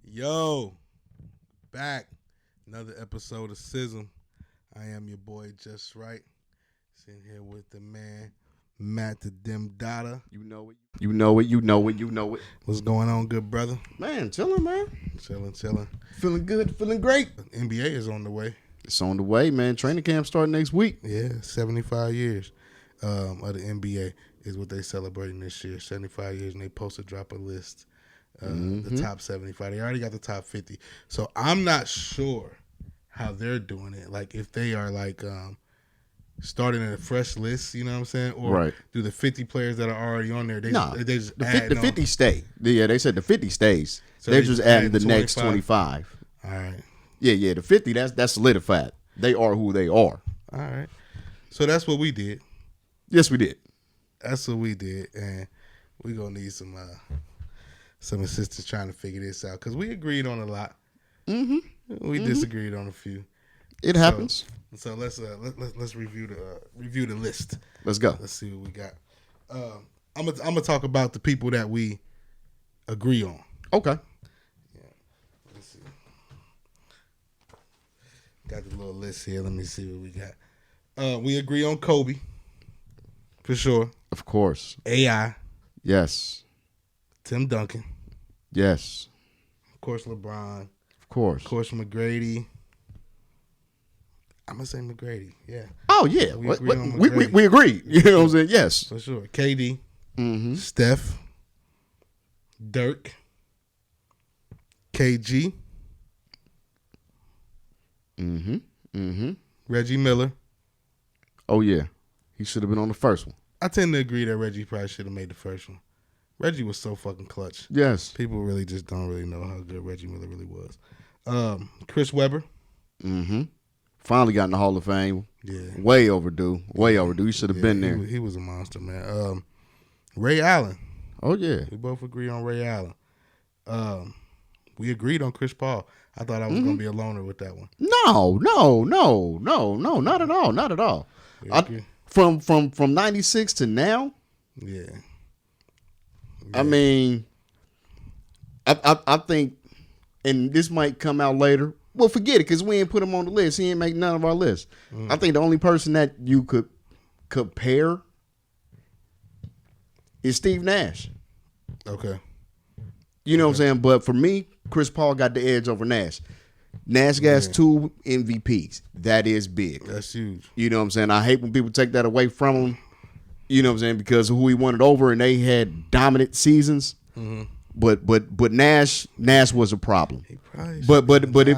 Yo, back. Another episode of S.Y.S.M. I am your boy, Just Right. Sitting here with the man, Matt the DODDA. You know it. What's going on, good brother? Man, chilling, man. Chilling. Feeling good, feeling great. NBA is on the way. It's on the way, man. Training camp starting next week. Yeah, 75 years of the NBA is what they celebrating this year. 75 years, and they supposed to drop a list. The top 75. They already got the top 50. So I'm not sure how they're doing it. Like if they are like starting a fresh list, you know what I'm saying? Or do the 50 players that are already on there, they just the 50 stay. Yeah, they said the 50 stays. So they're just adding the 25? Next 25. All right. Yeah, the 50, that's solidified. They are who they are. All right. So that's what we did. Yes, we did. That's what we did. And we're going to need some assistance trying to figure this out because we agreed on a lot. We disagreed on a few. It happens. So let's review the list. Let's go. Let's see what we got. I'm gonna talk about the people that we agree on. Okay. Yeah. Let's see. Got the little list here. Let me see what we got. We agree on Kobe, for sure. Of course. AI. Yes. Tim Duncan. Yes. Of course, LeBron. Of course. Of course, McGrady. I'm going to say McGrady, yeah. Oh, yeah. We agree. We agree. You know what I'm saying? Yes. For sure. KD. Steph. Dirk. KG. Reggie Miller. Oh, yeah. He should have been on the first one. I tend to agree that Reggie probably should have made the first one. Reggie was so fucking clutch. Yes. People really just don't really know how good Reggie Miller really was. Chris Webber. Finally got in the Hall of Fame. Yeah. Way overdue. He should have been there. He was a monster, man. Ray Allen. Oh, yeah. We both agree on Ray Allen. We agreed on Chris Paul. I thought I was going to be a loner with that one. No, not at all. From 96 to now? Yeah. I mean, I think, and this might come out later. Well, forget it, because we ain't put him on the list. He ain't make none of our lists. I think the only person that you could compare is Steve Nash. Okay. You know what I'm saying? But for me, Chris Paul got the edge over Nash. Nash got 2 MVPs. That is big. That's huge. You know what I'm saying? I hate when people take that away from him. You know what I'm saying? Because of who he wanted over, and they had dominant seasons. But Nash was a problem. He probably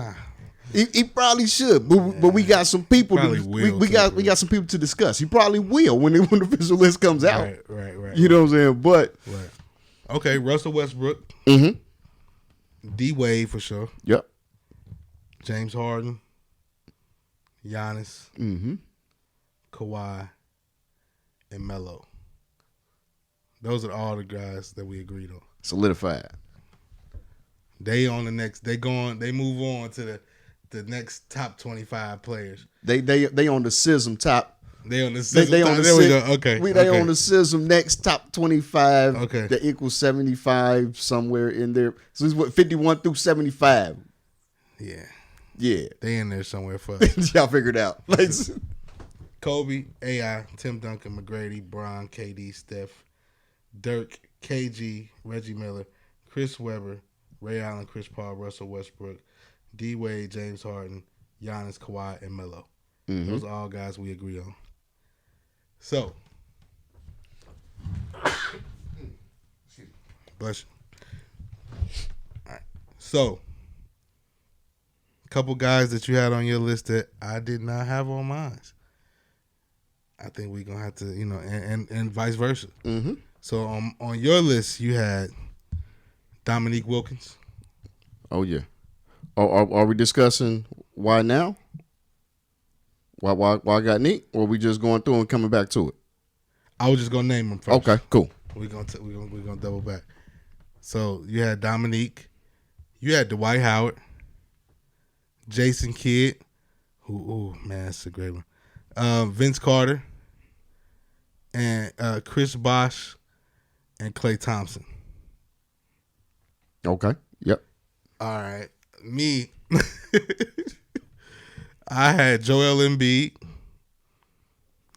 he probably should. But we got some people. We got some people to discuss. He probably will when the official list comes out. Right. You know what I'm saying? But okay, Russell Westbrook. D Wade for sure. Yep. James Harden. Giannis. Kawhi. And Melo. Those are all the guys that we agreed on. Solidified. They on the next. They move on to the next top 25 players. They on the S.Y.S.M top. They on the S.Y.S M. There we go. Okay. They on the S.Y.S.M next top 25. Okay. That equals 75 somewhere in there. So it's what 51 through 75. Yeah. Yeah. They in there somewhere for us. Y'all figured out. Kobe, AI, Tim Duncan, McGrady, Bron, KD, Steph, Dirk, KG, Reggie Miller, Chris Webber, Ray Allen, Chris Paul, Russell Westbrook, D Wade, James Harden, Giannis, Kawhi, and Melo. Those are all guys we agree on. So, bless you. All right. So, a couple guys that you had on your list that I did not have on mine. I think we're going to have to, and vice versa. So on your list, you had Dominique Wilkins. Oh, yeah. Are we discussing why now? Why I got Neek? Or are we just going through and coming back to it? I was just going to name them first. Okay, cool. We're gonna double back. So you had Dominique. You had Dwight Howard. Jason Kidd. Man, that's a great one. Vince Carter. And Chris Bosh and Klay Thompson. Okay. Yep. All right. Me, I had Joel Embiid,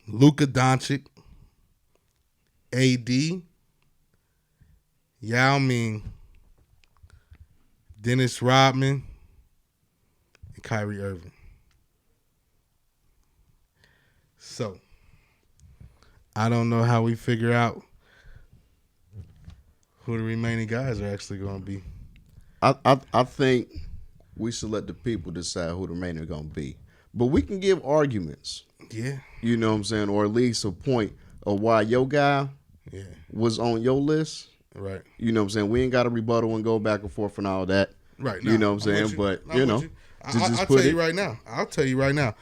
Luka Doncic, AD, Yao Ming, Dennis Rodman, and Kyrie Irving. So, I don't know how we figure out who the remaining guys are actually going to be. I think we should let the people decide who the remainder are going to be. But we can give arguments. Yeah. You know what I'm saying? Or at least a point of why your guy was on your list. Right. You know what I'm saying? We ain't got to rebuttal and go back and forth and all that. Right. You know what I'm saying? But, you know. I'll tell you right now. I'll tell you right now.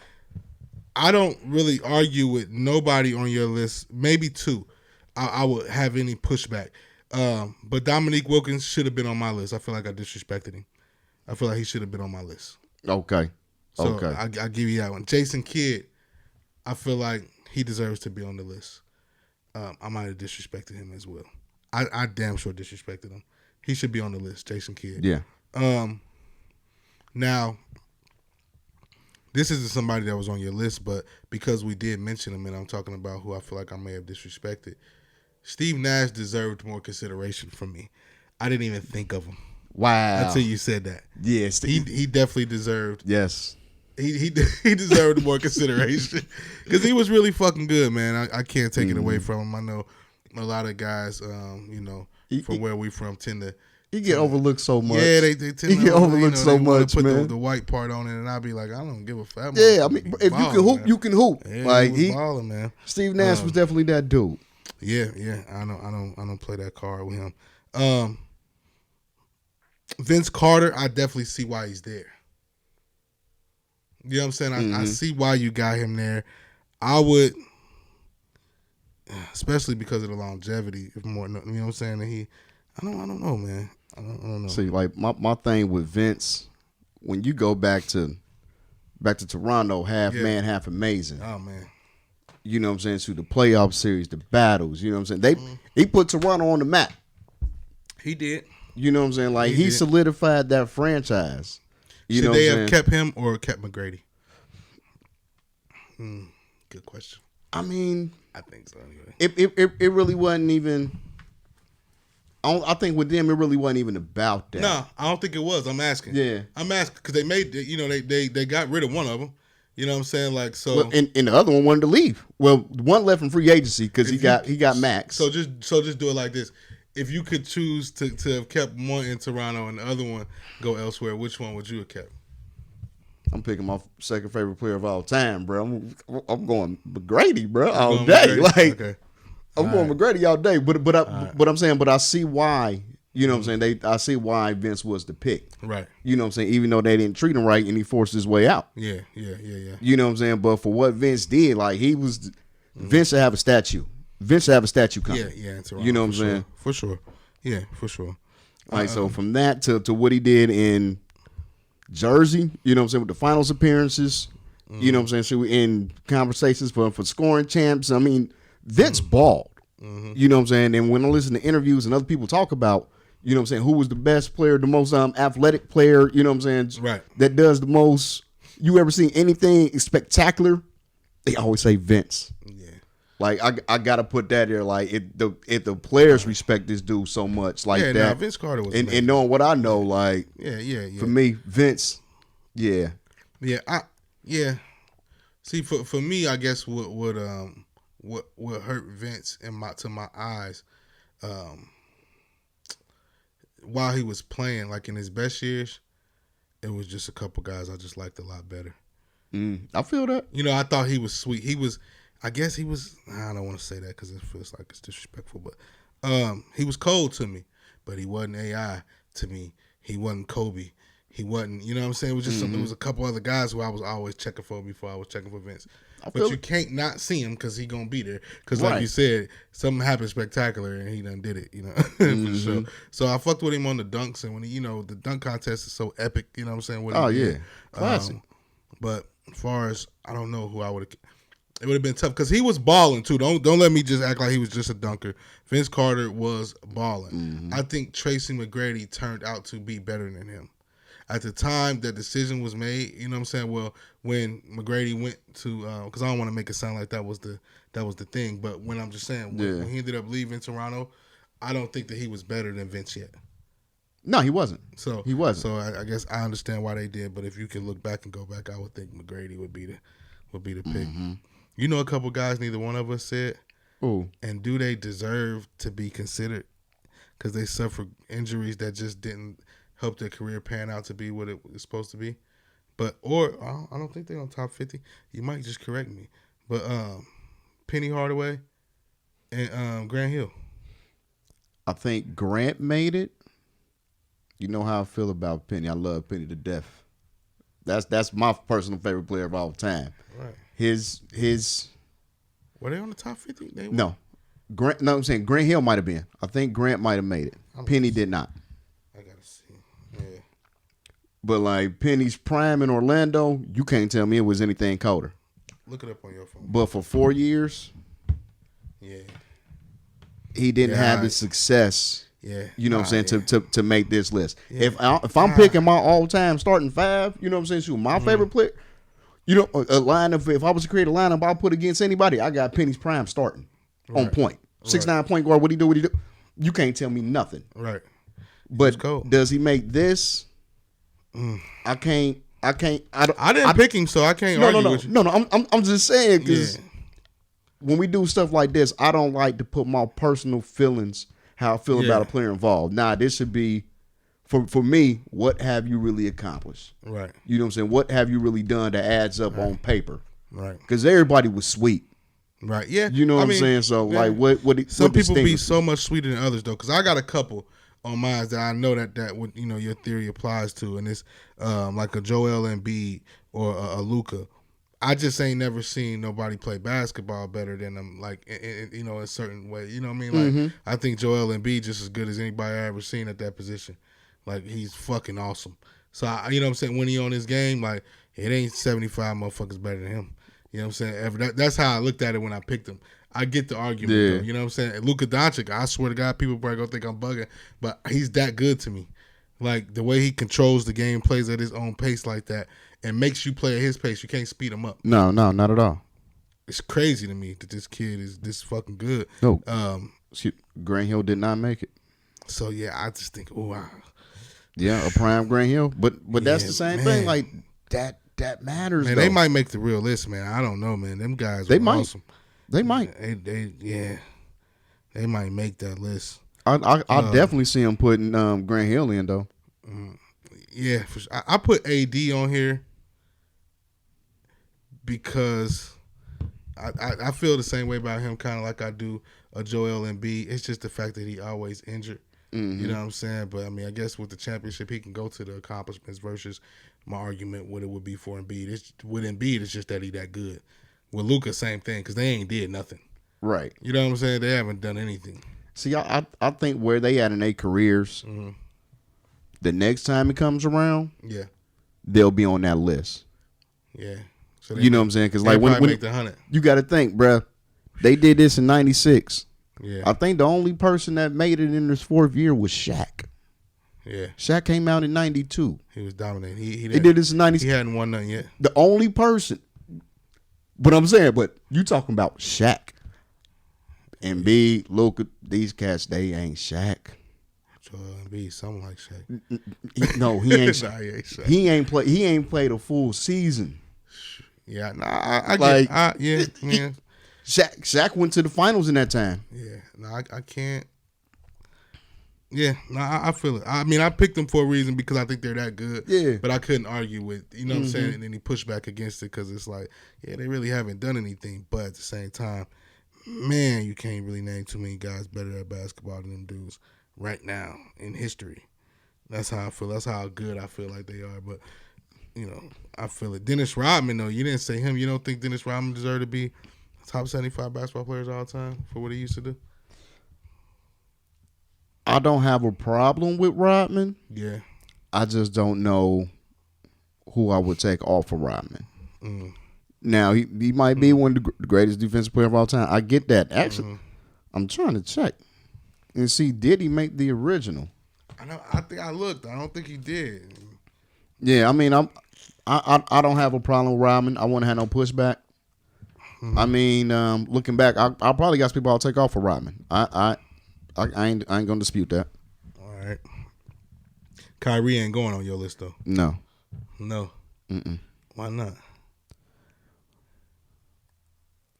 I don't really argue with nobody on your list. Maybe two. I would have any pushback. But Dominique Wilkins should have been on my list. I feel like I disrespected him. I feel like he should have been on my list. Okay. So okay. I'll give you that one. Jason Kidd, I feel like he deserves to be on the list. I might have disrespected him as well. I damn sure disrespected him. He should be on the list, Jason Kidd. Yeah. Now, this isn't somebody that was on your list, but because we did mention him and I'm talking about who I feel like I may have disrespected, Steve Nash deserved more consideration from me. I didn't even think of him. Wow. Until you said that. Yes. He definitely deserved. Yes. He deserved more consideration because he was really fucking good, man. I can't take it away from him. I know a lot of guys, from where we from tend to. He get overlooked so much. Yeah, they tend to get overlooked so much, put man. The white part on it, and I'd be like, I don't give a fuck. Yeah, I mean, if you can hoop, man. you can hoop. Yeah, like he was balling, man. Steve Nash was definitely that dude. Yeah. I don't play that card with him. Vince Carter, I definitely see why he's there. You know what I'm saying? I see why you got him there. I would, especially because of the longevity. If more, you know what I'm saying? And I don't know, man. I don't know. See, like my thing with Vince, when you go back to Toronto, half man, half amazing. Oh man. You know what I'm saying? To the playoff series, the battles. You know what I'm saying? He put Toronto on the map. He did. You know what I'm saying? Like he solidified that franchise. Should they have kept him or kept McGrady? Good question. I mean, I think so anyway. It really wasn't even. I think with them it really wasn't even about that. No, I don't think it was. I'm asking. Yeah, I'm asking because they made they got rid of one of them. You know what I'm saying? Like so. Well, and the other one wanted to leave. Well, one left in free agency because he got max. So just do it like this. If you could choose to have kept one in Toronto and the other one go elsewhere, which one would you have kept? I'm picking my second favorite player of all time, bro. I'm going McGrady, bro, all day. Like okay. I'm going McGrady all day. But I'm saying, but I see why. You know what I'm saying? I see why Vince was the pick. Right. You know what I'm saying? Even though they didn't treat him right and he forced his way out. Yeah. You know what I'm saying? But for what Vince did, like Vince should have a statue. Vince should have a statue coming. Yeah. You know what I'm saying? For sure. Yeah, for sure. Like so from that to what he did in Jersey, you know what I'm saying, with the finals appearances, you know what I'm saying, so in conversations for scoring champs. I mean, Vince balled. You know what I'm saying? And when I listen to interviews and other people talk about, you know what I'm saying, who was the best player, the most athletic player, you know what I'm saying, right, that does the most, you ever seen anything spectacular, they always say Vince. Yeah. Like I gotta put that there. Like if the players respect this dude so much, like that. Nah, Vince Carter was and knowing what I know, like yeah. For me, Vince, yeah. See, for me, I guess what hurt Vince to my eyes, while he was playing, like in his best years, it was just a couple guys I just liked a lot better. I feel that. You know, I thought he was sweet. I don't want to say that because it feels like it's disrespectful, but he was cold to me, but he wasn't AI to me. He wasn't Kobe. He wasn't, you know what I'm saying? It was just something. There was a couple other guys who I was always checking for before I was checking for Vince. But you can't not see him because he gonna be there. Because like you said, something happened spectacular and he done did it, you know, for sure. So I fucked with him on the dunks, and when he, the dunk contest is so epic, you know what I'm saying? Oh yeah, classic. But as far as, I don't know who I would have. It would have been tough because he was balling too. Don't let me just act like he was just a dunker. Vince Carter was balling. Mm-hmm. I think Tracy McGrady turned out to be better than him. At the time that decision was made, you know what I'm saying? Well, when McGrady went to, because I don't want to make it sound like that was the thing, but when I'm just saying, when he ended up leaving Toronto, I don't think that he was better than Vince yet. No, he wasn't. So he wasn't. So I guess I understand why they did, but if you can look back and go back, I would think McGrady would be the pick. Mm-hmm. You know, a couple guys neither one of us said. Ooh. And do they deserve to be considered because they suffered injuries that just didn't help their career pan out to be what it was supposed to be? Or I don't think they're on top 50. You might just correct me. But Penny Hardaway and Grant Hill. I think Grant made it. You know how I feel about Penny. I love Penny to death. That's my personal favorite player of all time. Right. His were they on the top 50? No. Grant. No, I'm saying Grant Hill might have been. I think Grant might have made it. Penny did not. I gotta see. Yeah. But like Penny's prime in Orlando, you can't tell me it was anything colder. Look it up on your phone. But for 4 years, yeah, he didn't have the success. Yeah, you know what I'm saying, to make this list. Yeah. If I'm picking my all time starting five, you know what I'm saying, shoot, my favorite player, you know, a lineup. If I was to create a lineup, I'll put against anybody. I got Penny's prime starting on point. 6'9" point guard. What he do? You can't tell me nothing. Right. But does he make this? I can't. I didn't pick him, so I can't argue with you. No. I'm just saying because when we do stuff like this, I don't like to put my personal feelings, how I feel about a player involved. Nah, this should be, for me, what have you really accomplished? Right. You know what I'm saying? What have you really done that adds up on paper? Right. Because everybody was sweet. Right. Yeah. You know what I'm saying? So, like, what some people be so much sweeter than others, though. Because I got a couple on mine that I know that would, you know, your theory applies to, and it's like a Joel Embiid or a Luka. I just ain't never seen nobody play basketball better than them, like, you know, in a certain way. You know what I mean? Like, I think Joel Embiid just as good as anybody I ever seen at that position. Like, he's fucking awesome. So, you know what I'm saying? When he on his game, like, it ain't 75 motherfuckers better than him. You know what I'm saying? That's how I looked at it when I picked him. I get the argument, though. You know what I'm saying? Luka Doncic, I swear to God, people probably gonna think I'm bugging, but he's that good to me. Like, the way he controls the game, plays at his own pace like that, and makes you play at his pace. You can't speed him up. No, not at all. It's crazy to me that this kid is this fucking good. No, Grant Hill did not make it. So, yeah, I just think, oh, wow. Yeah, a prime Grant Hill. But that's the same thing. Like, that matters, man, though. they might make the real list, man. I don't know, man. Them guys they are might. Awesome. They might. They might make that list. I definitely see him putting Grant Hill in, though. Yeah, for sure. I put AD on here because I feel the same way about him, kind of like I do a Joel Embiid. It's just the fact that he always injured. You know what I'm saying? But, I mean, I guess with the championship, he can go to the accomplishments versus my argument what it would be for Embiid. With Embiid, it's just that he that good. With Luka, same thing, because they ain't did nothing. Right. You know what I'm saying? They haven't done anything. See, I think where they at in their careers, the next time it comes around, they'll be on that list. Yeah. So you know what I'm saying? Because like when make the 100. You got to think, bruh, they did this in '96. Yeah. I think the only person that made it in his fourth year was Shaq. Yeah. Shaq came out in '92. He was dominating. He did this in '96. He hadn't won nothing yet. The only person. But I'm saying, you talking about Shaq. Embiid, Luka, these cats, they ain't Shaq. Joel Embiid, something like Shaq. No, he ain't. Nah, he ain't Shaq. He ain't played a full season. Yeah, I get. Yeah. Shaq went to the finals in that time. Yeah, no, I can't. Yeah, no, I feel it. I mean, I picked them for a reason because I think they're that good. Yeah. But I couldn't argue with, you know what I'm saying, and then he pushed back against it because it's like, yeah, they really haven't done anything. But at the same time, man, you can't really name too many guys better at basketball than them dudes right now in history. That's how I feel. That's how good I feel like they are. But, you know, I feel it. Dennis Rodman, though, you didn't say him. You don't think Dennis Rodman deserved to be top 75 basketball players all the time for what he used to do? I don't have a problem with Rodman. Yeah. I just don't know who I would take off of Rodman. Now he might be one of the greatest defensive player of all time. I get that. Actually, I'm trying to check and see, did he make the original? I think I looked. I don't think he did. Yeah, I mean, I don't have a problem with Rodman. I wouldn't have no pushback. I mean, looking back, I probably got some people I'll take off for Rodman. I ain't gonna dispute that. All right. Kyrie ain't going on your list though. No. Why not?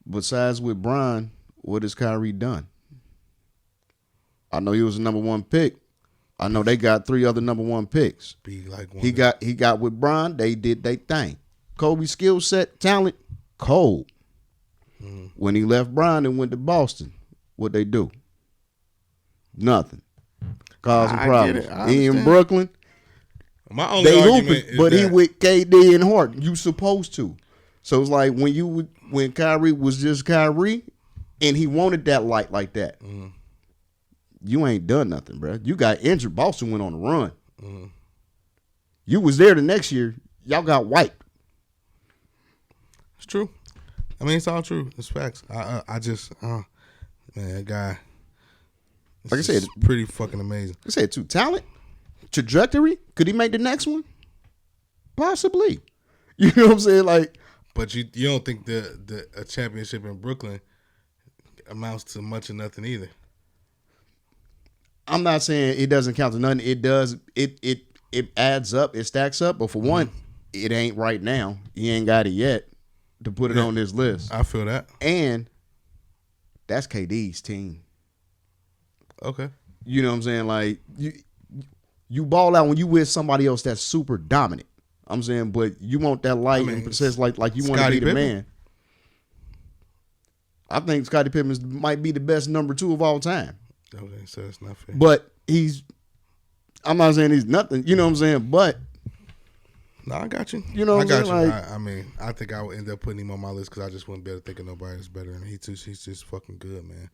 Besides with Bron, what has Kyrie done? I know he was the number one pick. I know they got 3 other number one picks. Be like one. He got with Bron. They did their thing. Kobe's skill set, talent, cold. When he left Bron and went to Boston, what they do? Nothing. Causing problems. He in Brooklyn. My only argument is but he with KD and Harden. You supposed to. So it's like when Kyrie was just Kyrie, and he wanted that light like that. You ain't done nothing, bro. You got injured. Boston went on a run. You was there the next year. Y'all got wiped. It's true. I mean, it's all true. It's facts. I just, man, that guy. Like I said, it's pretty fucking amazing. I said, too, talent, trajectory. Could he make the next one? Possibly. You know what I'm saying? Like, but you don't think a championship in Brooklyn amounts to much of nothing either. I'm not saying it doesn't count to nothing. It does. It adds up. It stacks up. But for one, it ain't right now. He ain't got it yet to put it on this list. I feel that. And that's KD's team. Okay. You know what I'm saying? Like you ball out when you with somebody else that's super dominant. I'm saying, but you want that light and process like you want to be the man. I think Scottie Pippen might be the best number 2 of all time. Okay, so that's not fair. But I'm not saying he's nothing. You know what I'm saying? But no, I got you. You know what I'm saying? Like, I mean, I think I would end up putting him on my list because I just wouldn't be able to think of nobody that's better than him. He's just fucking good, man.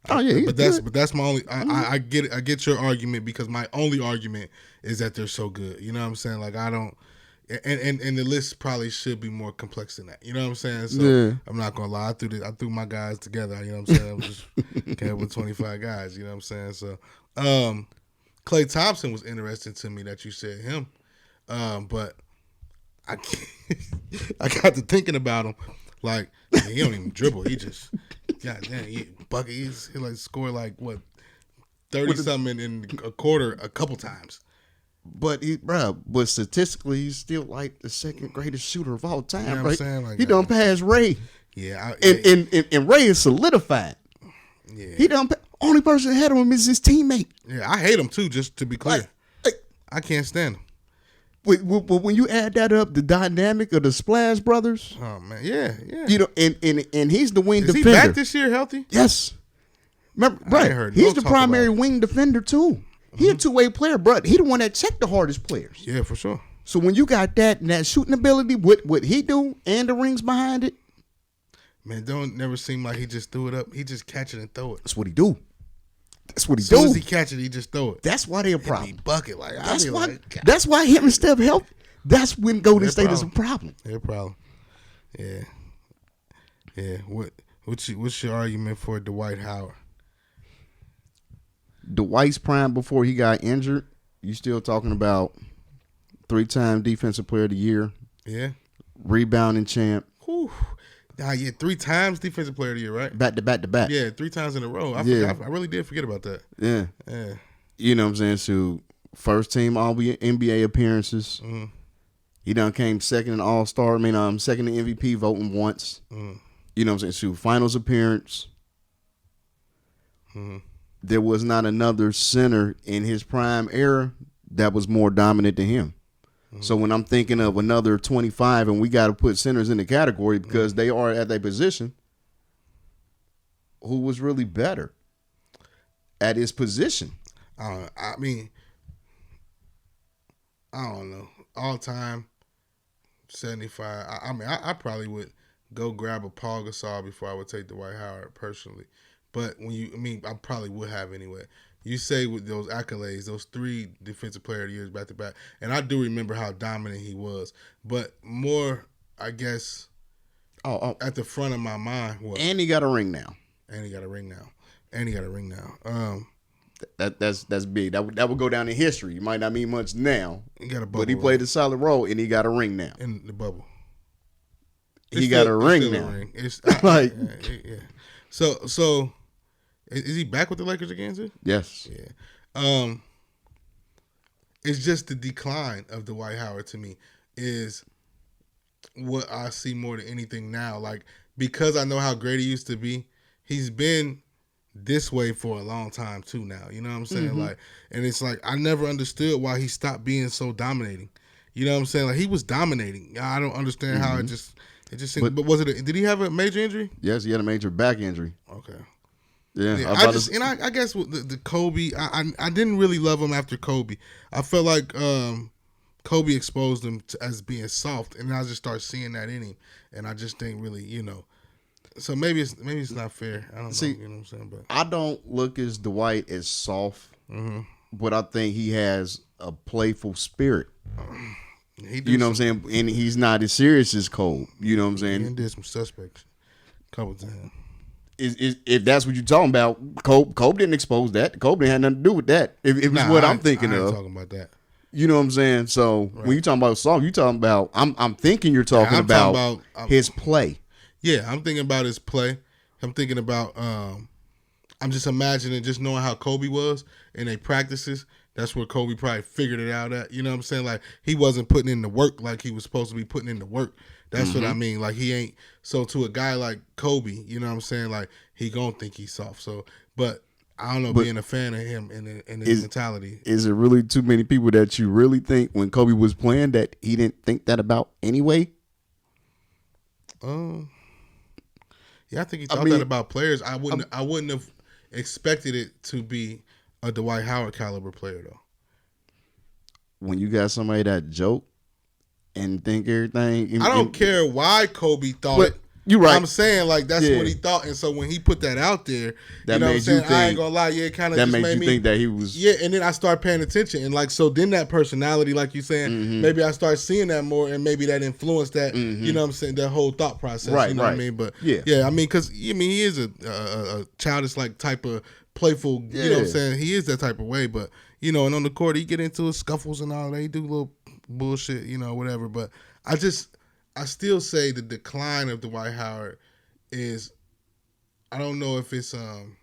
Oh yeah, but that's my only. I get your argument because my only argument is that they're so good. You know what I'm saying? Like I don't, and the list probably should be more complex than that. You know what I'm saying? So I'm not gonna lie. I threw my guys together. You know what I'm saying? I just came up with 25 guys. You know what I'm saying? So, Klay Thompson was interesting to me that you said him, but I got to thinking about him. Like he don't even dribble. He just goddamn he bucket. He like scored like what 30 something in a quarter a couple times. But but statistically he's still like the second greatest shooter of all time. You know what I'm saying? Like, he done passed Ray. Yeah, and Ray is solidified. Yeah, he done. Only person ahead of him is his teammate. Yeah, I hate him too. Just to be clear, I can't stand him. But when you add that up, the dynamic of the Splash Brothers. Oh man, yeah. You know, and he's the wing defender. Is he back this year, healthy? Yes. Remember, bro, he's the primary wing defender too. He a 2-way player, bro. He the one that checked the hardest players. Yeah, for sure. So when you got that and that shooting ability, what he do and the rings behind it, man, don't never seem like he just threw it up. He just catch it and throw it. That's what he do. That's what he do. As soon as he catch it, he just throw it. That's why they a problem. Bucket like that's why him and Steph help. That's when Golden State is a problem. They're a problem. Yeah. Yeah. What's your argument for Dwight Howard? Dwight's prime before he got injured. You still talking about 3-time defensive player of the year. Yeah. Rebounding champ. Whew. Yeah, 3 times defensive player of the year, right? Back to back. Yeah, 3 times in a row. I really did forget about that. Yeah. Yeah. You know what I'm saying? So first team all NBA appearances. Mm-hmm. He done came second in All-Star. Second in MVP voting once. Mm-hmm. You know what I'm saying? So finals appearance. Mm-hmm. There was not another center in his prime era that was more dominant than him. Mm-hmm. So when I'm thinking of another 25 and we got to put centers in the category because they are at their position, who was really better at his position? I don't know. All time, 75. I probably would go grab a Paul Gasol before I would take Dwight Howard personally. But I probably would have anyway. You say with those accolades, those 3 defensive player of the years back to back, and I do remember how dominant he was. But more, I guess, at the front of my mind. What? And he got a ring now. And he got a ring now. That's big. That would go down in history. It might not mean much now. He got a bubble, but he played a solid role, and he got a ring now. In the bubble. He got a ring now. It's like, yeah. So is he back with the Lakers again, too? Yes. Yeah. It's just the decline of Dwight Howard to me is what I see more than anything now. Like, because I know how great he used to be, he's been this way for a long time too now. You know what I'm saying? Mm-hmm. Like, and it's like I never understood why he stopped being so dominating. You know what I'm saying? Like, he was dominating. I don't understand how it just seemed. But was it? Did he have a major injury? Yes, he had a major back injury. Okay. Yeah, I guess with the Kobe, I didn't really love him after Kobe. I felt like Kobe exposed him as being soft, and I just started seeing that in him, and I just didn't really, So maybe it's not fair. I don't know. You know what I'm saying? But I don't look as Dwight as soft, but I think he has a playful spirit. You know what I'm saying? And he's not as serious as Kobe. You know what I'm saying? He did some suspects a couple times. If that's what you're talking about, Kobe didn't expose that. Kobe didn't have nothing to do with that. If it's what I'm thinking of. Talking about that. You know what I'm saying? So when you're talking about soft, you're talking about. I'm thinking you're talking about his play. Yeah, I'm thinking about his play. I'm thinking about. I'm just imagining, just knowing how Kobe was in their practices. That's where Kobe probably figured it out at. You know what I'm saying? Like, he wasn't putting in the work like he was supposed to be putting in the work. That's what I mean. Like, he ain't. So to a guy like Kobe, you know what I'm saying? Like, he gonna think he's soft. So, but I don't know, being a fan of him and his mentality. Is it really too many people that you really think when Kobe was playing that he didn't think that about anyway? Yeah, I think he thought that about players. I wouldn't have expected it to be a Dwight Howard caliber player though. When you got somebody that joke and think everything, I don't care why Kobe thought it. You're right. I'm saying, like, that's what he thought, and so when he put that out there, that you know what I'm saying? Think, I ain't gonna lie, it kind of just made me think that he was. Yeah, and then I start paying attention, and like, so then that personality, like you saying, maybe I start seeing that more, and maybe that influenced that. You know what I'm saying? That whole thought process. Right. You know what I mean? But yeah, I mean, because he is a childish like type of playful. You know what I'm saying? He is that type of way, but and on the court he get into his scuffles and all that. He do little bullshit, whatever. But I still say the decline of Dwight Howard is, I don't know if it's and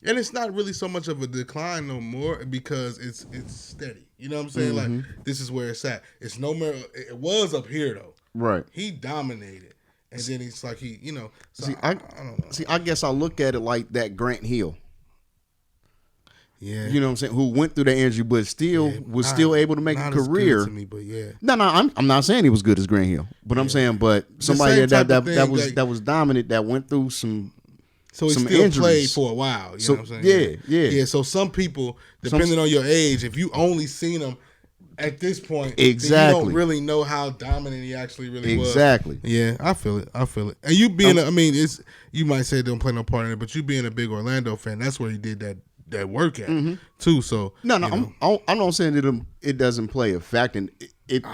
it's not really so much of a decline no more because it's steady. You know what I'm saying? Like, this is where it's at. It's no more. It was up here though. Right. He dominated, and then it's like he, So see, I don't know. See, I guess I look at it like that Grant Hill. Yeah. You know what I'm saying? Who went through the injury, but still was still able to make a career. To me, but yeah. No, I'm not saying he was good as Grant Hill, but I'm saying, but somebody that was dominant, that went through some. So he still injuries. Played for a while. You know what I'm saying? Yeah. So some people, depending on your age, if you only seen him at this point, exactly, you don't really know how dominant he actually really was. Exactly. Yeah, I feel it. And you being, you might say it don't play no part in it, but you being a big Orlando fan, that's where he did that work at too. So I'm not saying that it doesn't play a factor in it.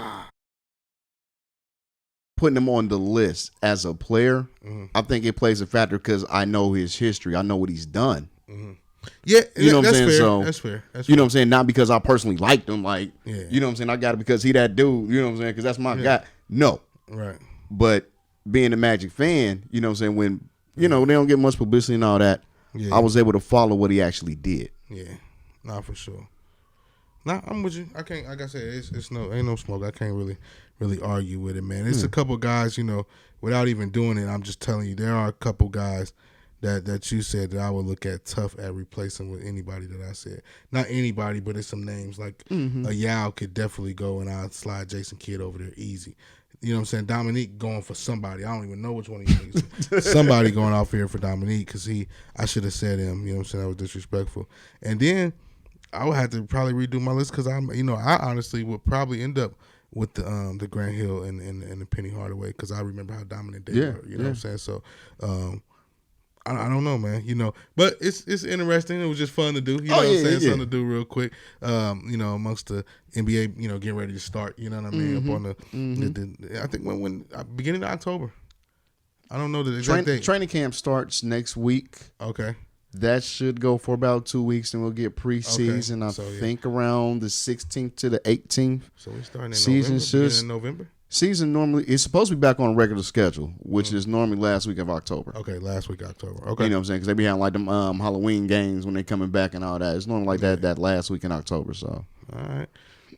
Putting him on the list as a player, I think it plays a factor because I know his history. I know what he's done. Yeah, you know what I'm saying. Fair. So that's fair. You know what I'm saying. Not because I personally liked him, like you know what I'm saying. I got it because he that dude. You know what I'm saying. Because that's my guy. No, right. But being a Magic fan, you know what I'm saying. When they don't get much publicity and all that. Yeah. I was able to follow what he actually did. Yeah, nah, for sure. Nah, I'm with you. I can't. Like I said, it's ain't no smoke. I can't really argue with it, man. It's a couple guys, without even doing it. I'm just telling you, there are a couple guys that you said that I would look at tough at replacing with anybody that I said. Not anybody, but it's some names like a Yao could definitely go, and I'd slide Jason Kidd over there easy. You know what I'm saying? Dominique going for somebody. I don't even know which one of you niggas. Somebody going off here for Dominique because I should have said him. You know what I'm saying? That was disrespectful. And then I would have to probably redo my list because I honestly would probably end up with the Grant Hill and the Penny Hardaway because I remember how dominant they were. You know what I'm saying? So I don't know, man. But it's interesting. It was just fun to do. You know what I'm saying? Something to do real quick. Amongst the NBA, getting ready to start. You know what I mean? Up on the I think when beginning of October. I don't know the exact date. Training camp starts next week. Okay. That should go for about 2 weeks, and we'll get preseason. I think around the 16th to the 18th. So we're starting in November. Season normally it's supposed to be back on a regular schedule, which is normally last week of October. Okay, last week October. Okay, you know what I'm saying? Because they be having like them Halloween games when they coming back and all that. It's normally like that last week in October. So all right,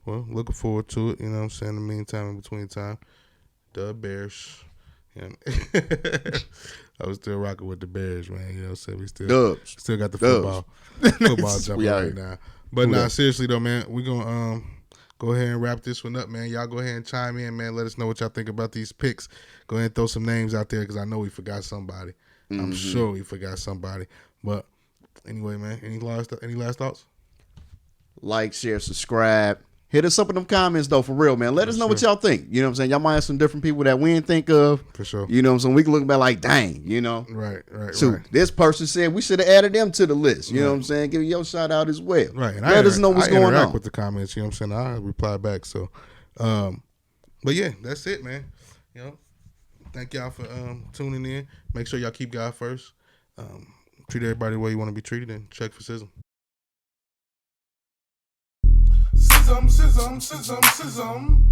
well, looking forward to it. You know what I'm saying? In the meantime, in between time, the Bears. Yeah. I was still rocking with the Bears, man. You know, so we still got the football jumping right now. But seriously though, man, we gonna go ahead and wrap this one up, man. Y'all go ahead and chime in, man. Let us know what y'all think about these picks. Go ahead and throw some names out there because I know we forgot somebody. I'm sure we forgot somebody. But anyway, man, any last thoughts? Like, share, subscribe. Hit us up in them comments, though, for real, man. Let us know what y'all think. You know what I'm saying? Y'all might have some different people that we didn't think of. For sure. You know what I'm saying? We can look back like, dang, you know? Right. So this person said we should have added them to the list. You know what I'm saying? Give your shout out as well. Right. And let us know what's going on. I interact with the comments, you know what I'm saying? I reply back. So, but yeah, that's it, man. You know, thank y'all for tuning in. Make sure y'all keep God first. Treat everybody the way you want to be treated, and check for S.Y.S.M. S.Y.S.M.